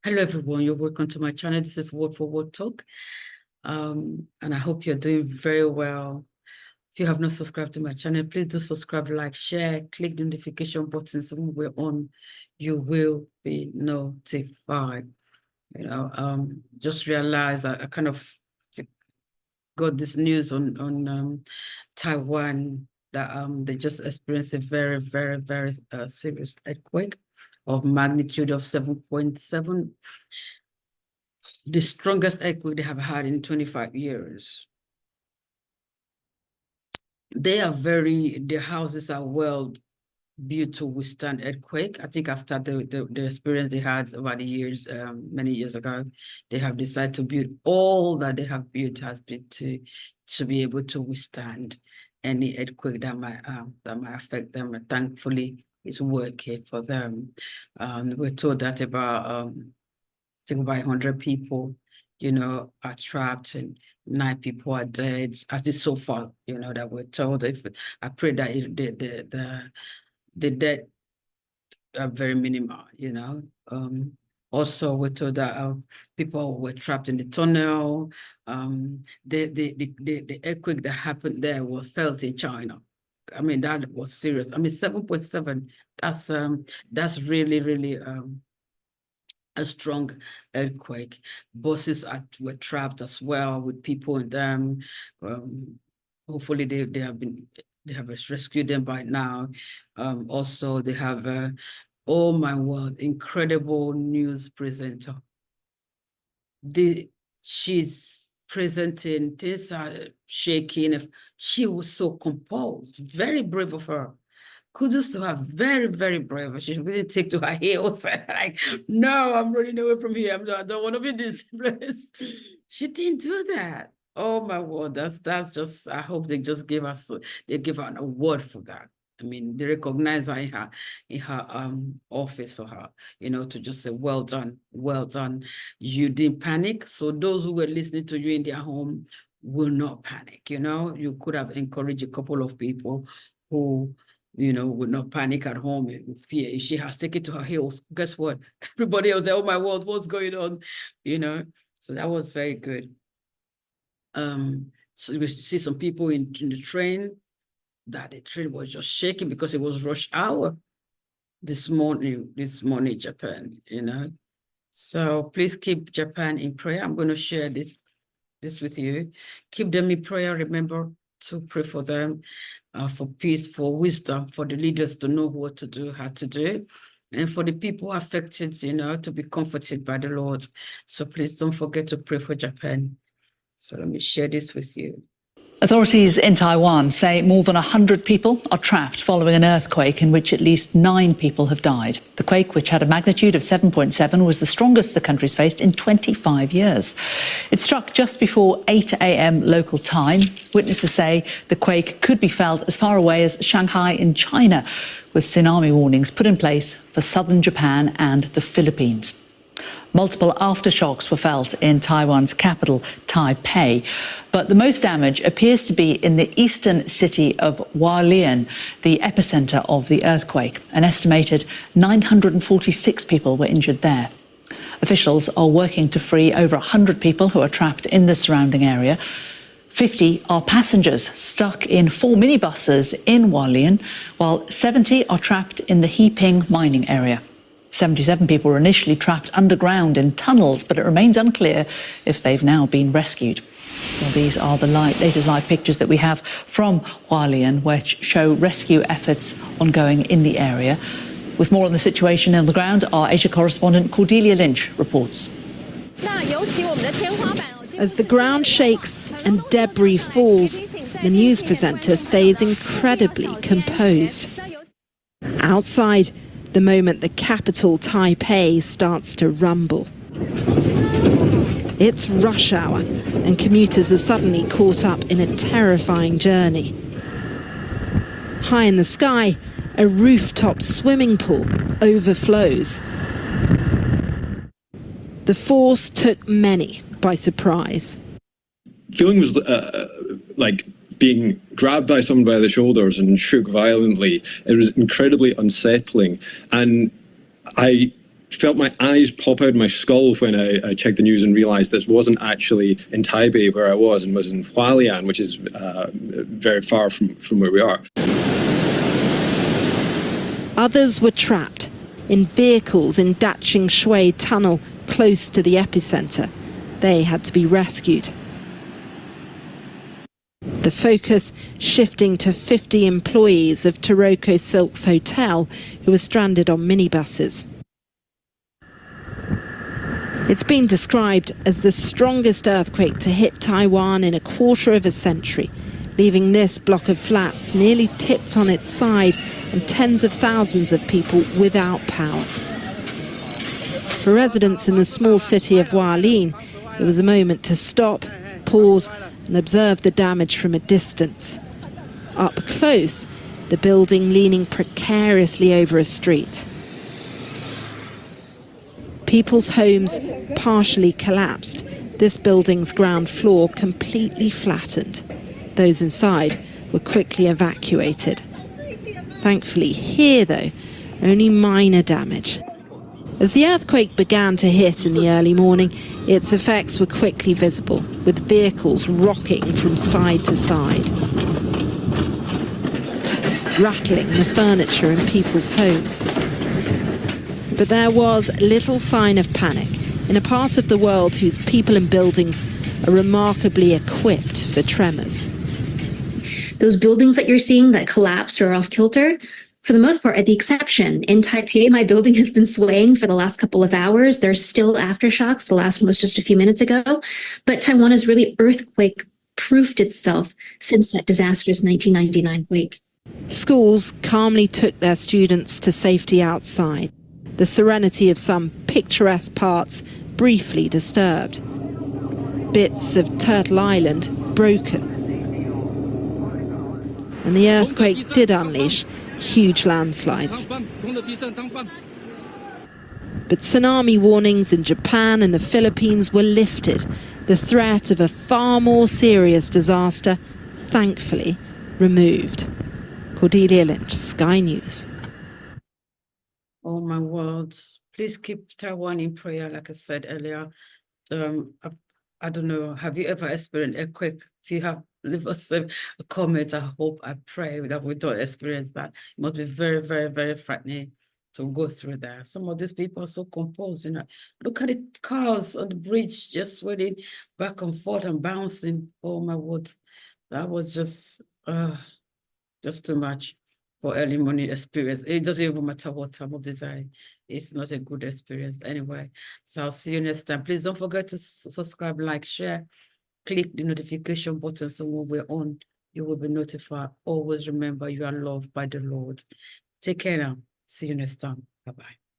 Hello everyone, you're welcome to my channel. This is Word for Word Talk, and I hope you're doing very well. If you have not subscribed to my channel, please do subscribe, like, share, click the notification button so when we're on, you will be notified. Just realized I kind of got this news on Taiwan that they just experienced a very, very, very serious earthquake of magnitude of 7.7, the strongest earthquake they have had in 25 years. Their houses are well built to withstand earthquake. I think after the experience they had over the years, many years ago, they have decided to build all that they have built has been to be able to withstand any earthquake that might affect them. And thankfully, it's working for them. We're told that about I think about 100 people, are trapped and 9 people are dead. At least so far, that we're told. I pray that the death are very minimal, Also, we're told that people were trapped in the tunnel. The earthquake that happened there was felt in China. I mean, that was serious. I mean, 7.7, that's really, really a strong earthquake. Buses were trapped as well with people in them. Hopefully they have rescued them by now. Also, they have oh my word, incredible news presenter. She's presenting, things are shaking. She was so composed, very brave of her. Kudos to her, very, very brave. She really take to her heels. Like, no, I'm running away from here. I don't want to be in this place. She didn't do that. Oh my word, that's just, I hope they just give her an award for that. I mean, they recognize her in her office or her, to just say, well done, well done. You didn't panic. So those who were listening to you in their home will not panic, You could have encouraged a couple of people who, would not panic at home in fear. If she has taken to her heels, guess what? Everybody else, oh my word, what's going on? So that was very good. So we see some people in the train, that the train was just shaking because it was rush hour this morning, Japan, So please keep Japan in prayer. I'm going to share this with you. Keep them in prayer. Remember to pray for them, for peace, for wisdom, for the leaders to know what to do, how to do it, and for the people affected, to be comforted by the Lord. So please don't forget to pray for Japan. So let me share this with you. Authorities in Taiwan say more than 100 people are trapped following an earthquake in which at least 9 people have died. The quake, which had a magnitude of 7.7, was the strongest the country's faced in 25 years. It struck just before 8 a.m. local time. Witnesses say the quake could be felt as far away as Shanghai in China, with tsunami warnings put in place for southern Japan and the Philippines. Multiple aftershocks were felt in Taiwan's capital, Taipei, but the most damage appears to be in the eastern city of Hualien, the epicenter of the earthquake. An estimated 946 people were injured there. Officials are working to free over 100 people who are trapped in the surrounding area. 50 are passengers stuck in 4 minibuses in Hualien, while 70 are trapped in the Heping mining area. 77 people were initially trapped underground in tunnels, but it remains unclear if they've now been rescued. Well, these are the latest live pictures that we have from Hualien, which show rescue efforts ongoing in the area. With more on the situation on the ground, our Asia correspondent Cordelia Lynch reports. As the ground shakes and debris falls, the news presenter stays incredibly composed. Outside, the moment the capital, Taipei, starts to rumble. It's rush hour, and commuters are suddenly caught up in a terrifying journey. High in the sky, a rooftop swimming pool overflows. The force took many by surprise. Feeling was like being grabbed by someone by the shoulders and shook violently. It was incredibly unsettling. And I felt my eyes pop out of my skull when I checked the news and realized this wasn't actually in Taipei where I was, and was in Hualien, which is very far from where we are. Others were trapped in vehicles in Daqing Shui tunnel close to the epicenter. They had to be rescued. The focus shifting to 50 employees of Taroko Silks Hotel who were stranded on minibuses. It's been described as the strongest earthquake to hit Taiwan in a quarter of a century, leaving this block of flats nearly tipped on its side and tens of thousands of people without power. For residents in the small city of Hualien, it was a moment to stop, pause and observe the damage from a distance. Up close, the building leaning precariously over a street. People's homes partially collapsed, this building's ground floor completely flattened. Those inside were quickly evacuated. Thankfully here, though, only minor damage. As the earthquake began to hit in the early morning, its effects were quickly visible, with vehicles rocking from side to side, rattling the furniture in people's homes. But there was little sign of panic in a part of the world whose people and buildings are remarkably equipped for tremors. Those buildings that you're seeing that collapsed or are off kilter, for the most part, are the exception. In Taipei, my building has been swaying for the last couple of hours. There's still aftershocks. The last one was just a few minutes ago. But Taiwan has really earthquake-proofed itself since that disastrous 1999 quake. Schools calmly took their students to safety outside. The serenity of some picturesque parts briefly disturbed. Bits of Turtle Island broken. And the earthquake did unleash huge landslides. But tsunami warnings in Japan and the Philippines were lifted. The threat of a far more serious disaster, thankfully, removed. Cordelia Lynch, Sky News. Oh my word. Please keep Taiwan in prayer, like I said earlier. I don't know, have you ever experienced an earthquake? If you have, leave us a comment. I hope, I pray that we don't experience that. It must be very, very, very frightening to go through that. Some of these people are so composed, you know. Look at the cars on the bridge just swaying back and forth and bouncing. Oh my word. That was just too much for early morning experience. It doesn't even matter what time of the day. It's not a good experience anyway. So I'll see you next time. Please don't forget to subscribe, like, share, click the notification button so when we're on, you will be notified. Always remember you are loved by the Lord. Take care now. See you next time. Bye-bye.